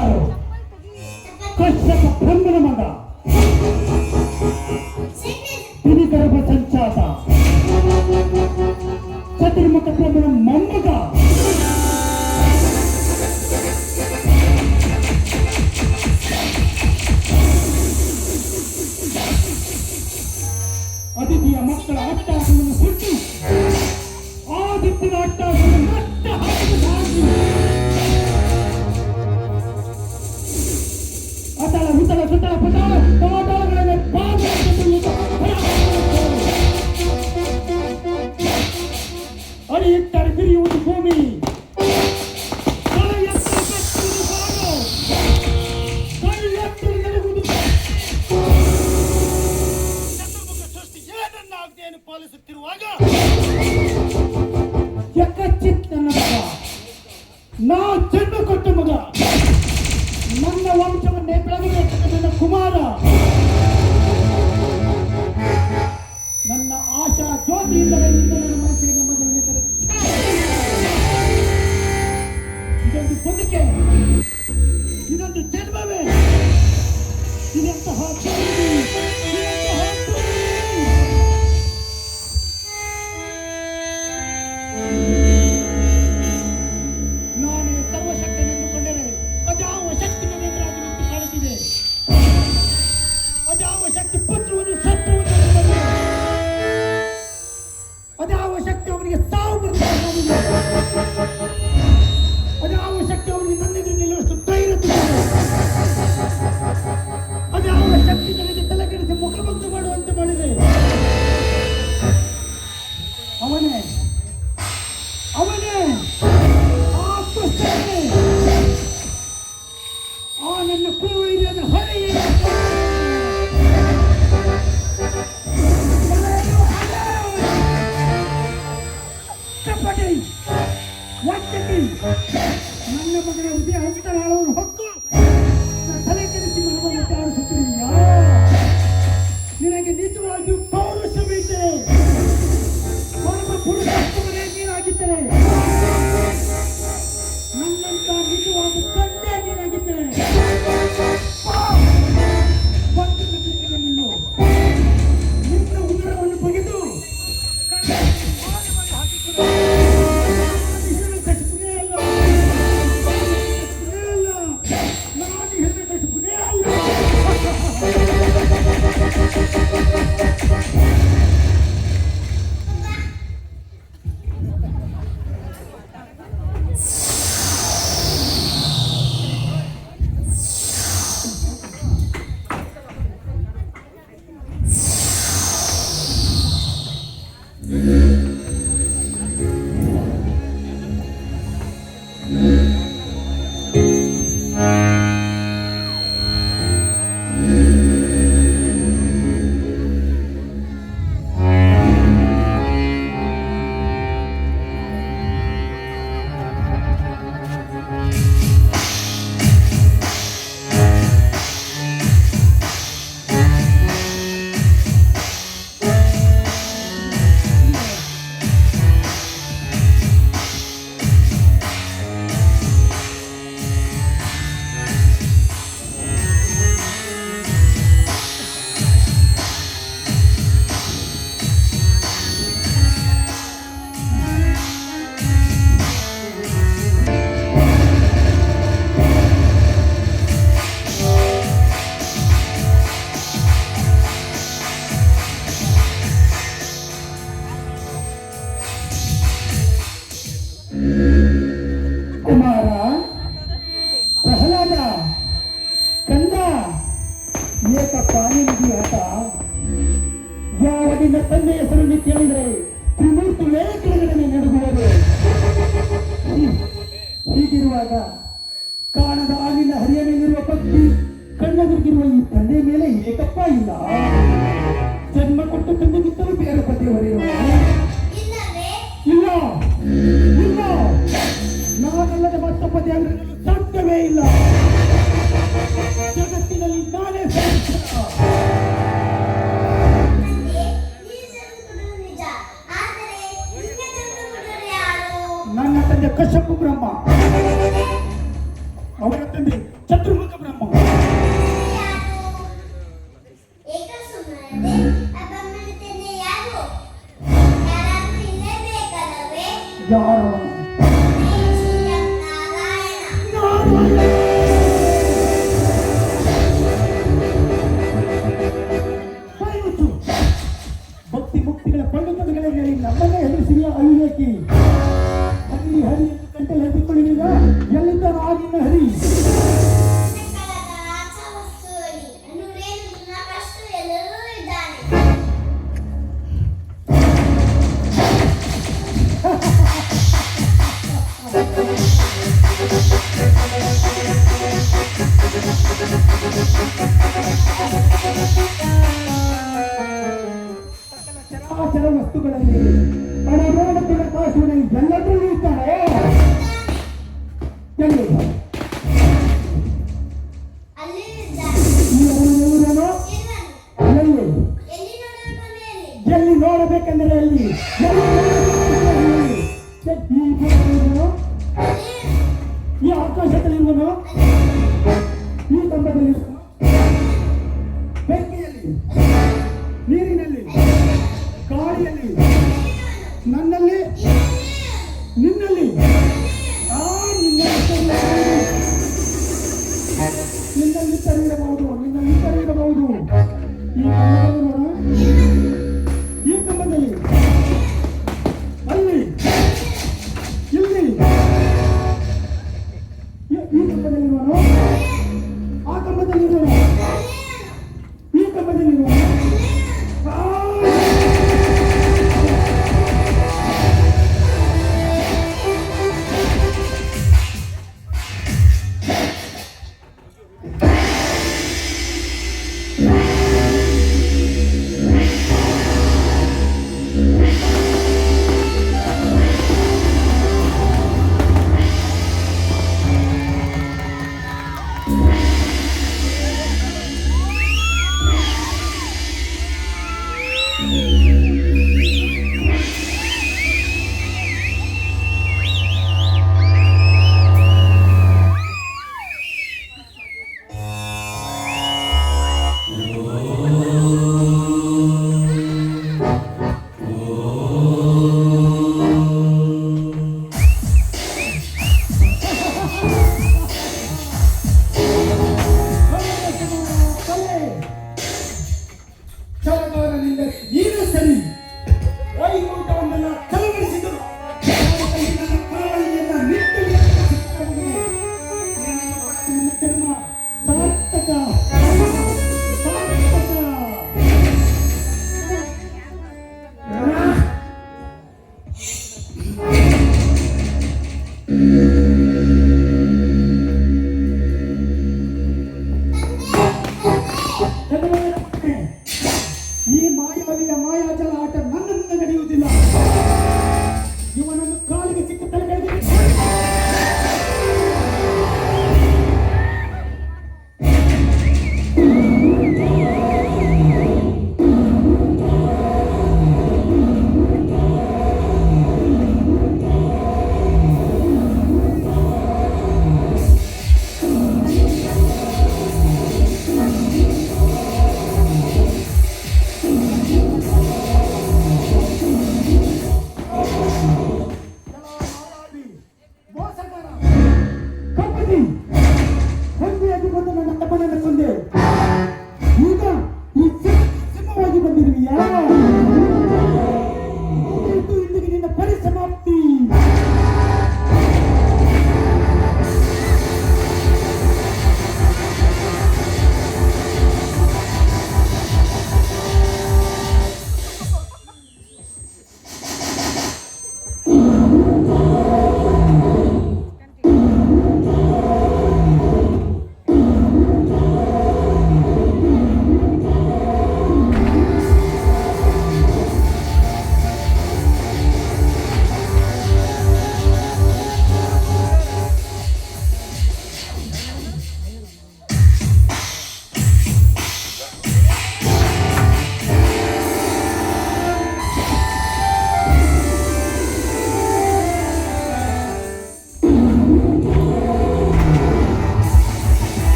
ಯಾರು? ಕಶ್ಯಪ ಬ್ರಹ್ಮನ ಮಗ, ಗಿರಿಗರ್ಭ ಸಂಚಾತ, ಚತುರ್ಮುಖ ಬ್ರಹ್ಮನ ಮೊಮ್ಮಗ. ಅತಿಥಿಯ ಮಕ್ಕಳ ಅಟ್ಟಾಸವನ್ನು ಸುಟ್ಟು ಆದಿತ್ಯನ ಅಟ್ಟಾಸವನ್ನು ಮಟ್ಟ ಹಾಕಿ ಸಾಗಿ ಅತಳ ವಿತಳ ಸುತಳ ಪತಾಳ ಪಾತಾಳಗಳನ್ನು ಅಳಿಯುತ್ತಾರೆ ಬಿರಿಯುವುದು ಭೂಮಿ. ಪಾಲಿಸುತ್ತಿರುವಾಗ ಯಕಚಿತ್ ನನ್ನ ಮಗ, ನಾ ಜನ್ಮ ಕೊಟ್ಟ ಮಗ, ನನ್ನ ವಂಶವನ್ನೇ ಬೆಳಗಬೇಕು ನನ್ನ ಕುಮಾರ, ನನ್ನ ಆಶಾ ಜ್ಯೋತಿಯಿಂದಲೇ ನನ್ನ ಮನಸ್ಸಿಗೆ ನೆಮ್ಮದಿಯಲ್ಲಿ ಇದೊಂದು ಬದುಕೆ, ಇದೊಂದು ಜನ್ಮವೇ, ಇದೆಂತಹ ನಾನೇ ಸರ್ವಶಕ್ತನೆಂದುಕೊಂಡರೆ ಅದಾವ ಶಕ್ತಿ ನನ್ನ ಎದುರಾಗಿ ನಿಂತು ಕಾಣುತ್ತಿದೆ. ಅದಾವ ಶಕ್ತಿ ಪುತ್ರವನ್ನು ಶತ್ರುವನ್ನು ಅದಾವ ಶಕ್ತಿ ಅವನಿಗೆ ಸಾವು ಬರುತ್ತದೆ. ಅದಾವ ಶಕ್ತಿ ಅವನಿಗೆ ನನ್ನೆದುರು ನಿಲ್ಲುವಷ್ಟು ಧೈರ್ಯ ತುಂಬಿದೆ. ಅದಾವ ಶಕ್ತಿ ನನಗೆ ತಲೆಕೆಡಿಸಿ ಮುಖಭಂಗ ಮಾಡುವಂತೆ ಮಾಡಿದೆ. ಅವನೇ ಅವನೇ ಆ ನನ್ನ ಕುರುವೈರ್ಯದ ಹೊರೆಯೇ ಕಪಟಿ ವಂಚಕಿ ನನ್ನ ಮಗನ ಹೃದಯ ಅಂತರಾಳವನ್ನು ಹೊಕ್ಕು ತಲೆ ಕೆಡಿಸಿ ಮನವನ್ನು ತಾಡಿಸುತ್ತಿರುವಿಯಾ? ನಿನಗೆ ನಿಜವಾಗಿಯೂ ಪೌರುಷವಿದೆ. ಒಬ್ಬ ಪುರುಷನೇ ನೀನಾಗಿದ್ದರೆ, ನನ್ನಂತ ನಿಜವಾದ ತಂದೆ ನೀನಾಗಿದ್ದರೆ ಒಂದು ಜೊತೆಗೆ ನಿನ್ನ ಉದರವನ್ನು ಬಗೆದು ಕಸುಪುನೇ ಅಲ್ಲ, ನಾನು ಹೆಣ್ಣು ಕಸುಪುನೇ ಅಲ್ಲ. ಕುಮಾರ, ಪ್ರಹ್ಲಾದ, ಕಂದ, ಏಕಪ್ಪ ನಿನಗೆ ಆಟ. ಯಾವ ನಿನ್ನ ತಂದೆ ಹೆಸರನ್ನು ಕೇಳಿದರೆ ತ್ರಿಮೂರ್ತುಗಳೇ ಕೆಳಗಡೆ ನಡುಗುವರು. ಹೀಗಿರುವಾಗ ಕಾಣದ ಆಗಿನ ಹರಿಯ ಮೇಲಿರುವ ಭಕ್ತಿ, ಕಣ್ಣೆದುರಿಗಿರುವ ಈ ತಂದೆ ಮೇಲೆ ಏಕಪ್ಪ ಇಲ್ಲ. ಜನ್ಮ ಕೊಟ್ಟು ತಂದೆಗಿತ್ತಲೂ ಬೇರೆ ಪತಿಯವರಿರುವ ಇಲ್ಲ ಇಲ್ಲ, ನಾನಲ್ಲದೆ ಮತ್ತೊಬ್ಬ ದೇವರ ಸಾಧ್ಯವೇ ಇಲ್ಲ. ಜಗತ್ತಿನಲ್ಲಿ ನಾನೇ ನನ್ನ ತಂದೆ ಕಶ್ಯಪ ಬ್ರಹ್ಮ, ಅವರ ತಂದೆ ಚತುರ್ಮುಖ ಬ್ರಹ್ಮ. ಯಾರು ಏಕ ಸುಮ್ಮನೆ ಅಪಮೃತನೆ ಯಾರು ಯಾರಾದ್ರೂ ಇಲ್ಲೇ ಬೇಕಲ್ಲವೇ ಯಾರವ? ನಾರಾಯಣ ಬಾಯಿಮುಚ್ಚು. ಭಕ್ತಿ ಮುಕ್ತಿಗಳ ಪಂಡಿತಗಳಿಗೆ ನಮ್ಮನ್ನೇ ಹೆದರಿಸಿದ ಅವಿವೇಕಿ. ಹರಿ ಹರಿ ಎಂದು ಕಂಟಲ್ಲಿ ಹತ್ತಿಕೊಳ್ಳಿಲ್ಲ. ಎಲ್ಲಿದ್ದಾನೋ ಆಗಿನ ಹರಿ. ಕಲದ ರಾಸವಸ್ತುವಲ್ಲಿ ಅನ್ನುರೇನು ನನ್ನಷ್ಟು ಎಲ್ಲರೂ ಇದ್ದಾನೆ. ಚರಾಚರ ವಸ್ತುಗಳಲ್ಲಿ ಅಣರೋಣ ಕಾಸುಗಳಲ್ಲಿ ಎಲ್ಲದರಲ್ಲೂ ಇದ್ದಾನೆ. ಎಲ್ಲಿ ಅಲ್ಲಿ ಇದ್ದಾನೆ. ಇವರೇನೋ ಇರುವನು. ಎಲ್ಲಿ ಎಲ್ಲಿ ನೋಡಬೇಕಂದ್ರೆ ಎಲ್ಲಿ ನೋಡಬೇಕೆಂದರೆ ಎಲ್ಲಿ ಎಲ್ಲಿ ನೋಡಬೇಕೆಂದರೆ ಎಲ್ಲಿ? ಈ ಭೂಮಿಯಲ್ಲಿರುವನು, ಈ ಆಕಾಶದಲ್ಲಿರುವನು, ಈ ಕಂಬದಲ್ಲಿರುವನು, ಬೆಂಕಿಯಲ್ಲಿ, ನೀರಿನಲ್ಲಿ, ಗಾಳಿಯಲ್ಲಿ, ನನ್ನಲ್ಲಿ, ನಿನ್ನಲ್ಲಿ, ನಿನ್ನಲ್ಲಿ ತರಿರಬಹುದು, ನಿನ್ನಲ್ಲಿ ತರಿರಬಹುದು. ಈ ಕಂಬದಲ್ಲಿರುವನು, ಈ ಕಂಬದಲ್ಲಿ, ಅಲ್ಲಿ, ಇಲ್ಲಿ, ಈ ಕಂಬದಲ್ಲಿರುವನು, ಆ ಕಂಬದಲ್ಲಿರುವನು, ಈ ಕಂಬದಲ್ಲಿರುವನು.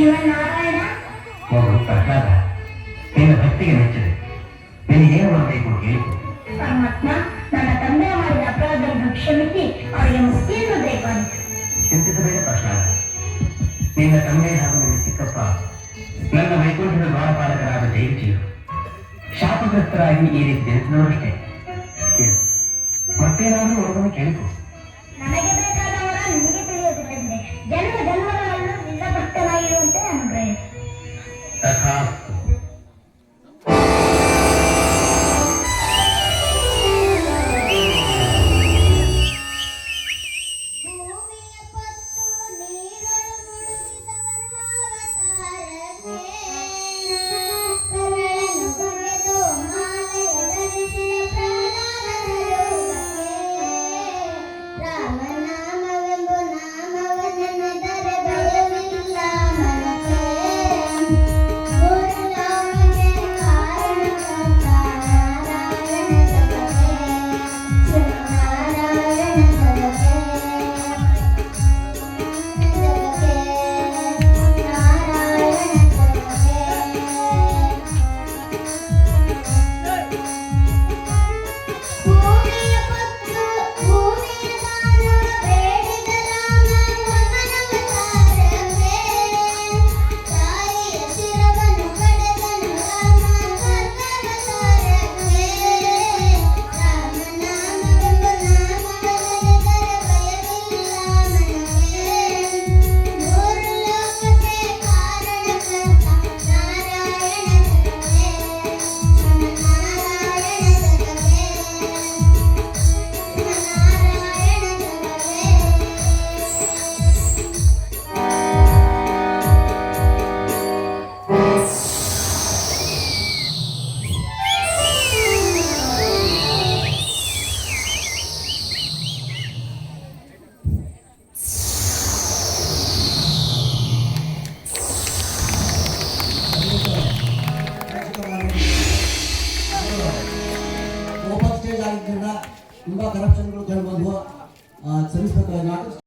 ಶ್ರೀಮನ್ನಾರಾಯಣ. ಮಗು ಪ್ರಸಾದ, ನಿನ್ನ ಭಕ್ತಿಗೆ ಮೆಚ್ಚಿದೆ. ನಿನಗೇನು ಮಾಡಬೇಕು ಕೇಳಿಕೊ. ಪರಮಾತ್ಮ, ನನ್ನ ತಂದೆ ಮಾಡಿದ ಅಪರಾಧವನ್ನು ಕ್ಷಮಿಸಿ ಅವರಿಗೆ ಮುಕ್ತಿಯನ್ನು ದಯಪಾಲಿಸು. ಚಿಂತಿಸಬೇಡ ಪ್ರಸಾದ. ನಿನ್ನ ತಂದೆ ಹಾಗೂ ನಿನ್ನ ಚಿಕ್ಕಪ್ಪ ನನ್ನ ವೈಕುಂಠದ ದ್ವಾರಪಾಲಕರಾದ ಜೈವಿಜಿಯರು ಶಾಪಗ್ರಸ್ತರಾಗಿ ಈ ರೀತಿ ಜನಿಸಿದವರಷ್ಟೇ. ಕೇಳು, ಮತ್ತೇನಾದರೂ ನೋಡೋದನ್ನು ಕೇಳಿಕೊ. ನನಗೆ ಬೇಕಾದವರ ನಿನಗೆ ತಿಳಿಯುತ್ತಿದ್ದಂತೆ ಜನ್ಮ ಜನ್ಮಗಳಲ್ಲೂ ನಿನ್ನ ಭಕ್ತನಾಗಿರುವಂತೆ ಅನುಗ್ರಹಿಸು. ತಥಾಸ್ತು. ಭೂಮಿಯ ಪತ್ತು ನೀರಳು ಮುಳುಗಿದವರ ಹಾವತಾರಕ್ಕೆ ಕರಳನ್ನು ಬಗೆದು ಮಾಲೆಯ ಧರಿಸಿದ ಪ್ರಹ್ಲಾದನ ರೂಪಕ್ಕೆ ರಾಮನಾಮವೆಂಬ ನಾಮವನ್ನೆನೆದರೆ ಭಯವಿಲ್ಲ ಮನಕ್ಕೆ. ಮೂರು ಲೋಕಕ್ಕೆ ಕಾರಣಕರ್ತ ನಾರಾಯಣ ಜಗಕ್ಕೆ ಶ್ರೀನಾರಾಯಣ ಜಗಕ್ಕೆ ಭೂಮಿಯ ಪತ್ತು ಭೂಮಿಯ ದಾನವ ಬೇಡಿದ ರಾಮನವತಾರವೇ ತಾಯಿಯ ಶಿರವನ್ನು ಕಡೆದನು ರಾಮ ಸ್ವರ್ಗಾವತಾರವೇ ರಾಮನಾಮವೆಂಬ ನಾಮವನ್ನೆನೆದರೆ ಭಯವಿಲ್ಲ ಮನಕ್ಕೆ. ಮೂರು ಲೋಕಕ್ಕೆ ಕಾರಣಕರ್ತ ನಾರಾಯಣ ಜಗಕ್ಕೆ ಶ್ರೀಮನ್ನಾರಾಯಣ ಜಗಕ್ಕೆ ಶ್ರೀಮನ್ನಾರಾಯಣ ಓಪನ್ ಸ್ಟೇಜ್ ಆಗಿದ್ದರಿಂದ ತುಂಬಾ ಕರಪ್ಷನ್ಗಳು ಕೇಳಿ ಬಂದ್ವು. ಕ್ಷಮಿಸಬೇಕಾಗಿ ನಾಟಕ